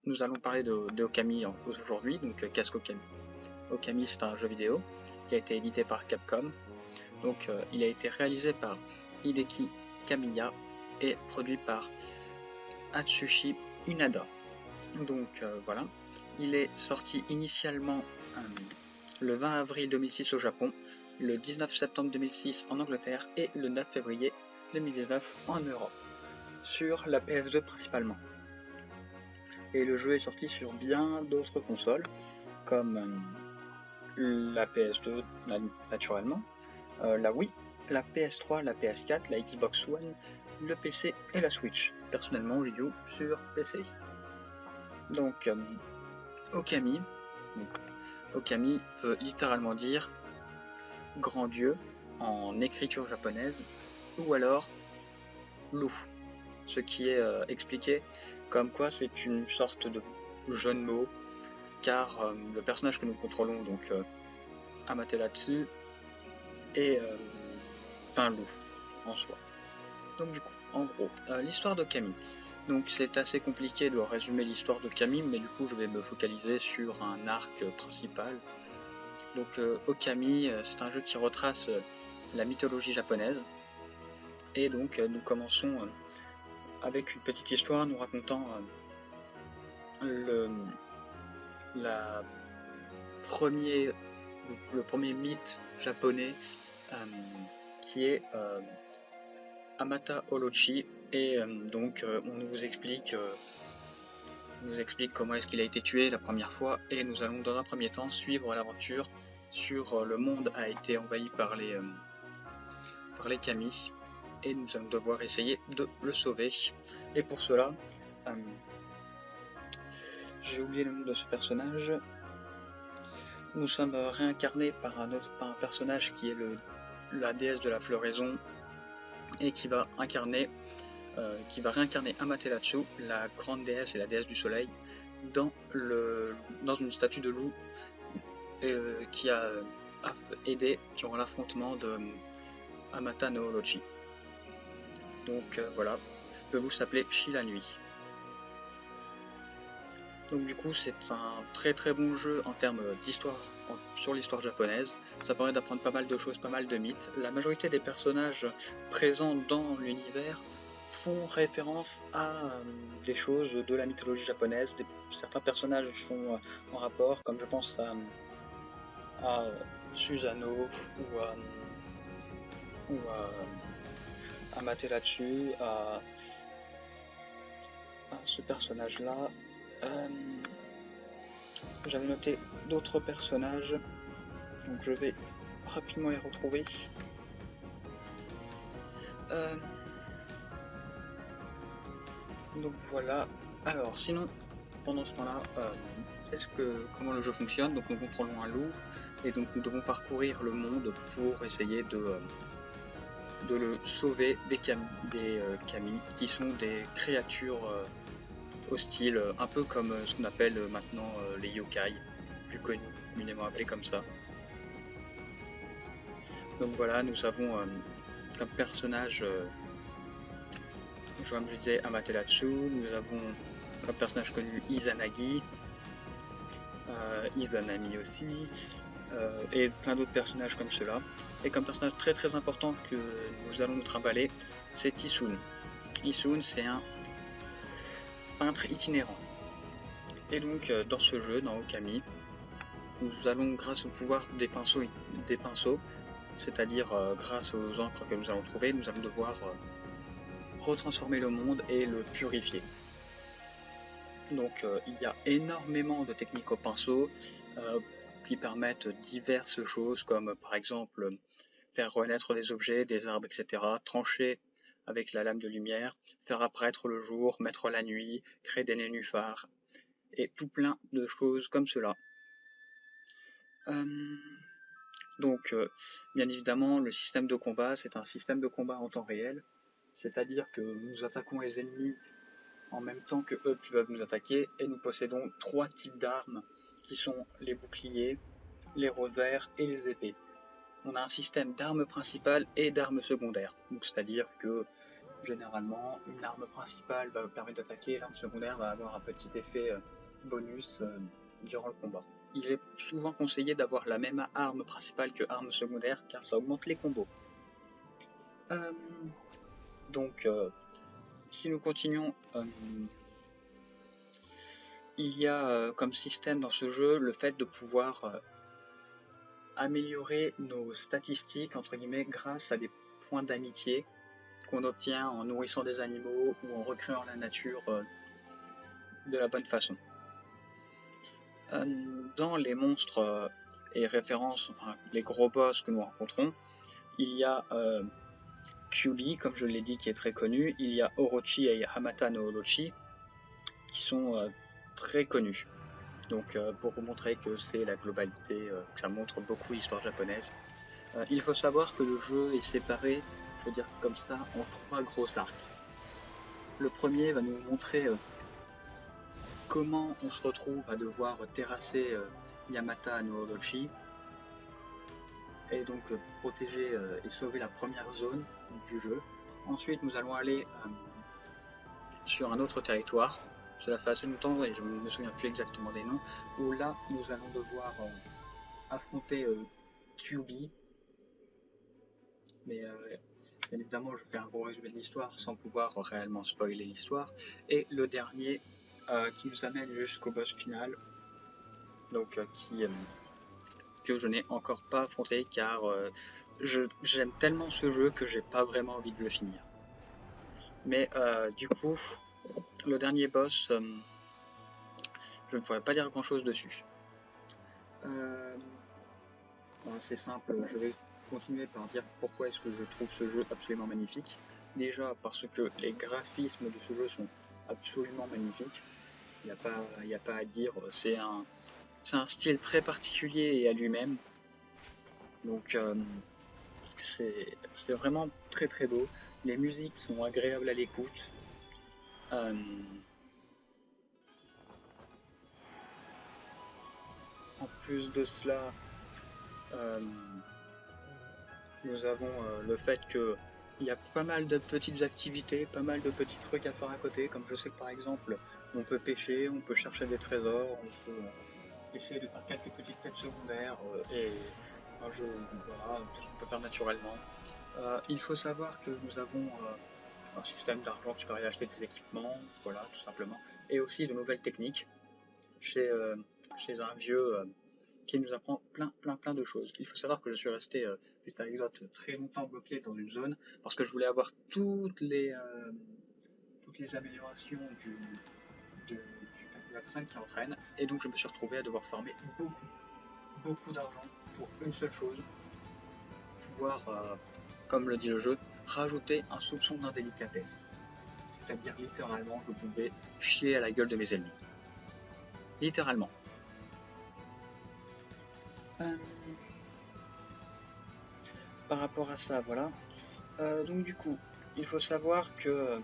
nous allons parler de Okami aujourd'hui, donc Casque Okami. Okami, c'est un jeu vidéo qui a été édité par Capcom. Donc il a été réalisé par Hideki Kamiya et produit par Atsushi Inada. Donc voilà, il est sorti initialement le 20 avril 2006 au Japon, le 19 septembre 2006 en Angleterre et le 9 février 2019 en Europe, sur la PS2 principalement. Et le jeu est sorti sur bien d'autres consoles, comme la PS2 naturellement, la Wii, la PS3, la PS4, la Xbox One, le PC et la Switch. Personnellement, je joue sur PC. Donc, Okami veut littéralement dire grand dieu en écriture japonaise, ou alors loup, ce qui est expliqué comme quoi c'est une sorte de jeu de mots, car le personnage que nous contrôlons, donc Amaterasu, est un loup en soi. Donc du coup, en gros, l'histoire d'Okami. Donc c'est assez compliqué de résumer l'histoire d'Okami, mais du coup je vais me focaliser sur un arc principal. Donc Okami, c'est un jeu qui retrace la mythologie japonaise. Et donc nous commençons avec une petite histoire nous racontant le premier mythe japonais qui est Amata Orochi, et donc on nous explique comment est-ce qu'il a été tué la première fois, et nous allons dans un premier temps suivre l'aventure sur le monde a été envahi par les kami, et nous allons devoir essayer de le sauver. Et pour cela, j'ai oublié le nom de ce personnage. Nous sommes réincarnés par un personnage qui est la déesse de la floraison, et qui va réincarner Amaterasu, la grande déesse et la déesse du soleil, dans une statue de loup qui a aidé durant l'affrontement de Amata no Orochi. Donc voilà, le loup s'appelait Shi la nuit. Donc du coup c'est un très très bon jeu en termes d'histoire, sur l'histoire japonaise. Ça permet d'apprendre pas mal de choses, pas mal de mythes. La majorité des personnages présents dans l'univers font référence à des choses de la mythologie japonaise. Certains personnages sont en rapport, comme je pense à Susanoo ou à Amaterasu, à ce personnage-là. J'avais noté d'autres personnages, donc je vais rapidement les retrouver. Donc voilà. Alors sinon, pendant ce temps-là, comment le jeu fonctionne? Donc nous contrôlons un loup, et donc nous devons parcourir le monde pour essayer de le sauver des kami, qui sont des créatures hostiles, un peu comme ce qu'on appelle maintenant les yokai, plus communément appelés comme ça. Donc voilà, nous avons comme personnage, comme je disais, Amaterasu. Nous avons comme personnage connu Izanagi, Izanami aussi, et plein d'autres personnages comme cela. Et comme personnage très très important que nous allons nous trimballer, c'est Isun. Isun, c'est un peintre itinérant. Et donc dans ce jeu, dans Okami, nous allons, grâce au pouvoir des pinceaux, c'est-à-dire grâce aux encres que nous allons trouver, nous allons devoir retransformer le monde et le purifier. Donc il y a énormément de techniques au pinceau qui permettent diverses choses, comme par exemple faire renaître des objets, des arbres, etc., trancher avec la lame de lumière, faire apparaître le jour, mettre la nuit, créer des nénuphars, et tout plein de choses comme cela. Donc bien évidemment, le système de combat, c'est un système de combat en temps réel, c'est-à-dire que nous attaquons les ennemis en même temps que eux peuvent nous attaquer, et nous possédons 3 types d'armes qui sont les boucliers, les rosaires et les épées. On a un système d'armes principales et d'armes secondaires, donc c'est-à-dire que généralement. Une arme principale va permettre d'attaquer, l'arme secondaire va avoir un petit effet bonus durant le combat. Il est souvent conseillé d'avoir la même arme principale que arme secondaire car ça augmente les combos. Donc si nous continuons, il y a comme système dans ce jeu le fait de pouvoir améliorer nos statistiques entre guillemets grâce à des points d'amitié qu'on obtient en nourrissant des animaux ou en recréant la nature de la bonne façon. Dans les monstres et références, enfin les gros boss que nous rencontrons, il y a Kyuubi, comme je l'ai dit, qui est très connu, il y a Orochi et Hamata no Orochi, qui sont très connus. Donc pour vous montrer que c'est la globalité, que ça montre beaucoup l'histoire japonaise. Il faut savoir que le jeu est séparé, je veux dire comme ça, en 3 gros arcs. Le premier va nous montrer comment on se retrouve à devoir terrasser Yamata no Orochi et donc protéger et sauver la première zone du jeu. Ensuite nous allons aller sur un autre territoire, cela fait assez longtemps et je ne me souviens plus exactement des noms, où là nous allons devoir affronter Kyuubi, mais bien évidemment je fais un gros résumé de l'histoire sans pouvoir réellement spoiler l'histoire, et le dernier qui nous amène jusqu'au boss final, donc que je n'ai encore pas affronté car j'aime tellement ce jeu que j'ai pas vraiment envie de le finir. Mais du coup, le dernier boss, je ne pourrais pas dire grand chose dessus. C'est simple, je vais continuer par dire pourquoi est-ce que je trouve ce jeu absolument magnifique. Déjà parce que les graphismes de ce jeu sont absolument magnifiques. Il n'y a pas à dire, c'est un style très particulier et à lui-même. Donc c'est vraiment très très beau. Les musiques sont agréables à l'écoute. En plus de cela, nous avons le fait que il y a pas mal de petites activités, pas mal de petits trucs à faire à côté, comme je sais que par exemple on peut pêcher, on peut chercher des trésors, on peut essayer de faire quelques petites quêtes secondaires et un jeu, voilà, tout ce qu'on peut faire naturellement. Il faut savoir que nous avons un système d'argent qui permet d'acheter des équipements, voilà, tout simplement, et aussi de nouvelles techniques chez un vieux qui nous apprend plein de choses. Il faut savoir que je suis resté, juste un anecdote, très longtemps bloqué dans une zone parce que je voulais avoir toutes les améliorations de la personne qui entraîne, et donc je me suis retrouvé à devoir farmer beaucoup d'argent pour une seule chose, pouvoir, comme le dit le jeu, rajouter un soupçon d'indélicatesse. C'est-à-dire littéralement je pouvais chier à la gueule de mes ennemis. Littéralement. Par rapport à ça, voilà. Donc du coup, il faut savoir que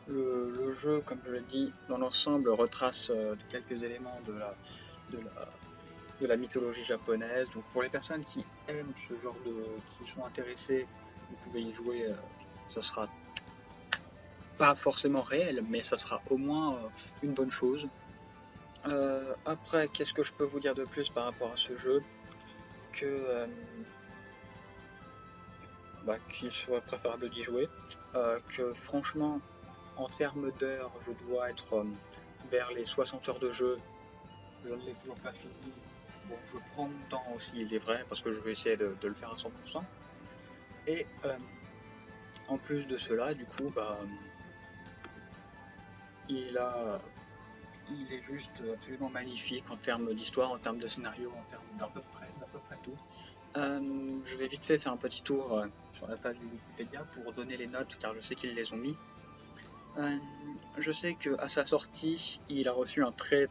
le jeu, comme je l'ai dit, dans l'ensemble retrace quelques éléments de la mythologie japonaise. Donc pour les personnes qui aiment ce genre qui sont intéressées, vous pouvez y jouer. Ça sera pas forcément réel, mais ça sera au moins une bonne chose. Après, qu'est-ce que je peux vous dire de plus par rapport à ce jeu? Que qu'il soit préférable d'y jouer, que franchement en termes d'heures je dois être vers les 60 heures de jeu, je ne l'ai toujours pas fini. Bon, je prends mon temps aussi, il est vrai, parce que je vais essayer de le faire à 100%. Et en plus de cela, du coup, il est juste absolument magnifique en termes d'histoire, en termes de scénario, en termes d'à peu près tout. Je vais vite fait faire un petit tour sur la page de Wikipédia pour donner les notes, car je sais qu'ils les ont mis. Je sais qu'à sa sortie, il a reçu un très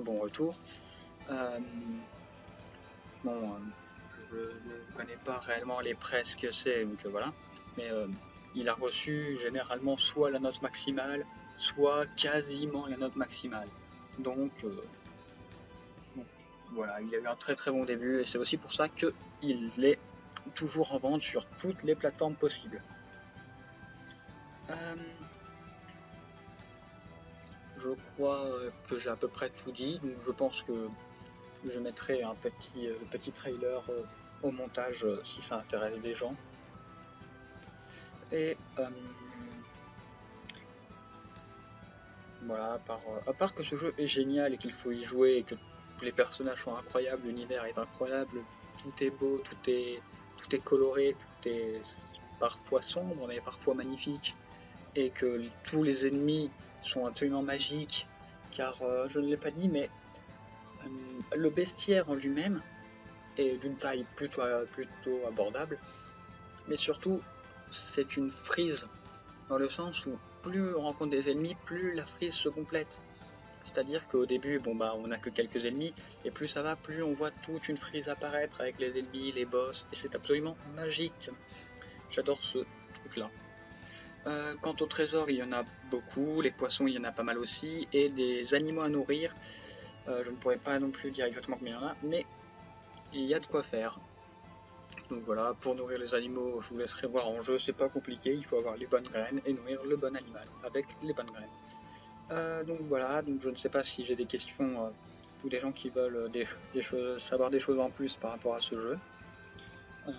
bon retour. Je ne connais pas réellement les presses que c'est, donc voilà. Mais il a reçu généralement soit la note maximale, soit quasiment la note maximale. Donc voilà, il a eu un très bon début, et c'est aussi pour ça qu'il est toujours en vente sur toutes les plateformes possibles. Euh, je crois que j'ai à peu près tout dit, donc je pense que je mettrai un petit trailer au montage si ça intéresse des gens. Et voilà, à part que ce jeu est génial et qu'il faut y jouer et que les personnages sont incroyables, l'univers est incroyable, tout est beau, tout est coloré, tout est parfois sombre mais parfois magnifique, et que tous les ennemis sont absolument magiques, car je ne l'ai pas dit, mais le bestiaire en lui-même est d'une taille plutôt abordable, mais surtout c'est une frise, dans le sens où plus on rencontre des ennemis, plus la frise se complète. C'est-à-dire qu'au début, bon bah on n'a que quelques ennemis, et plus ça va, plus on voit toute une frise apparaître avec les ennemis, les boss, et c'est absolument magique. J'adore ce truc-là. Quant au trésor, il y en a beaucoup, les poissons, il y en a pas mal aussi, et des animaux à nourrir, je ne pourrais pas non plus dire exactement combien il y en a, mais il y a de quoi faire. Donc voilà, pour nourrir les animaux, je vous laisserai voir en jeu, c'est pas compliqué, il faut avoir les bonnes graines et nourrir le bon animal avec les bonnes graines. Donc voilà, donc je ne sais pas si j'ai des questions ou des gens qui veulent des choses, savoir des choses en plus par rapport à ce jeu. Euh,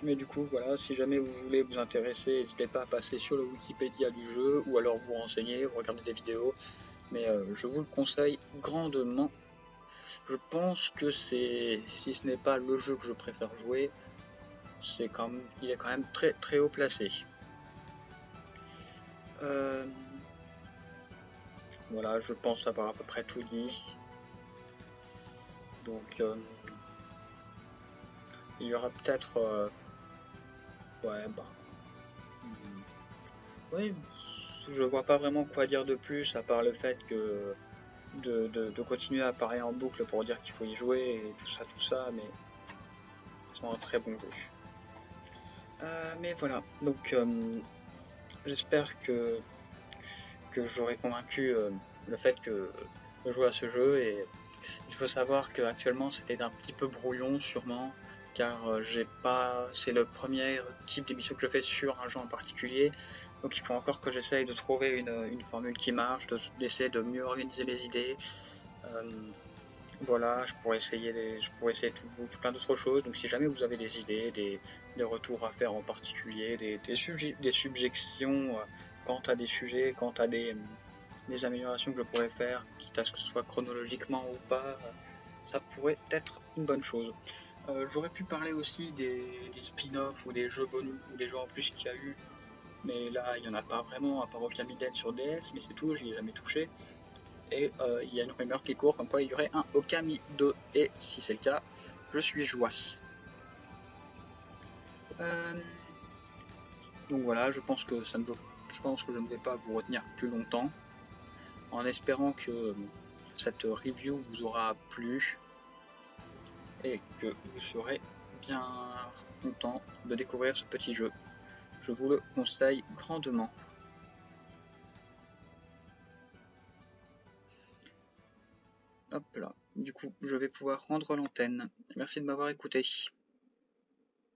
mais du coup, voilà, si jamais vous voulez vous intéresser, n'hésitez pas à passer sur le Wikipédia du jeu ou alors vous renseigner, vous regardez des vidéos. Mais je vous le conseille grandement. Je pense que c'est, si ce n'est pas le jeu que je préfère jouer, il est quand même très très haut placé. Euh, voilà, je pense avoir à peu près tout dit. Donc il y aura peut-être, ouais, bah, oui, je vois pas vraiment quoi dire de plus à part le fait que de continuer à parler en boucle pour dire qu'il faut y jouer et tout ça, mais c'est un très bon jeu. Mais voilà, donc j'espère que j'aurai convaincu le fait que de jouer à ce jeu. Et il faut savoir qu'actuellement c'était un petit peu brouillon sûrement, car j'ai pas, c'est le premier type d'émission que je fais sur un jeu en particulier, donc il faut encore que j'essaye de trouver une formule qui marche, d'essayer de mieux organiser les idées. Euh, voilà, je pourrais essayer tout plein d'autres choses. Donc si jamais vous avez des idées, des retours à faire en particulier, des subjections quant à des sujets, quant à des améliorations que je pourrais faire, quitte à ce que ce soit chronologiquement ou pas, ça pourrait être une bonne chose. J'aurais pu parler aussi des spin-offs ou des jeux bonus ou des jeux en plus qu'il y a eu, mais là il n'y en a pas vraiment, à part Okamiden sur DS, mais c'est tout, j'y ai jamais touché. Et il y a une rumeur qui court comme quoi il y aurait un Okami 2, et si c'est le cas, je suis joie. Euh, donc voilà, je pense que je ne vais pas vous retenir plus longtemps, en espérant que cette review vous aura plu et que vous serez bien content de découvrir ce petit jeu. Je vous le conseille grandement. Hop là, du coup, je vais pouvoir rendre l'antenne. Merci de m'avoir écouté.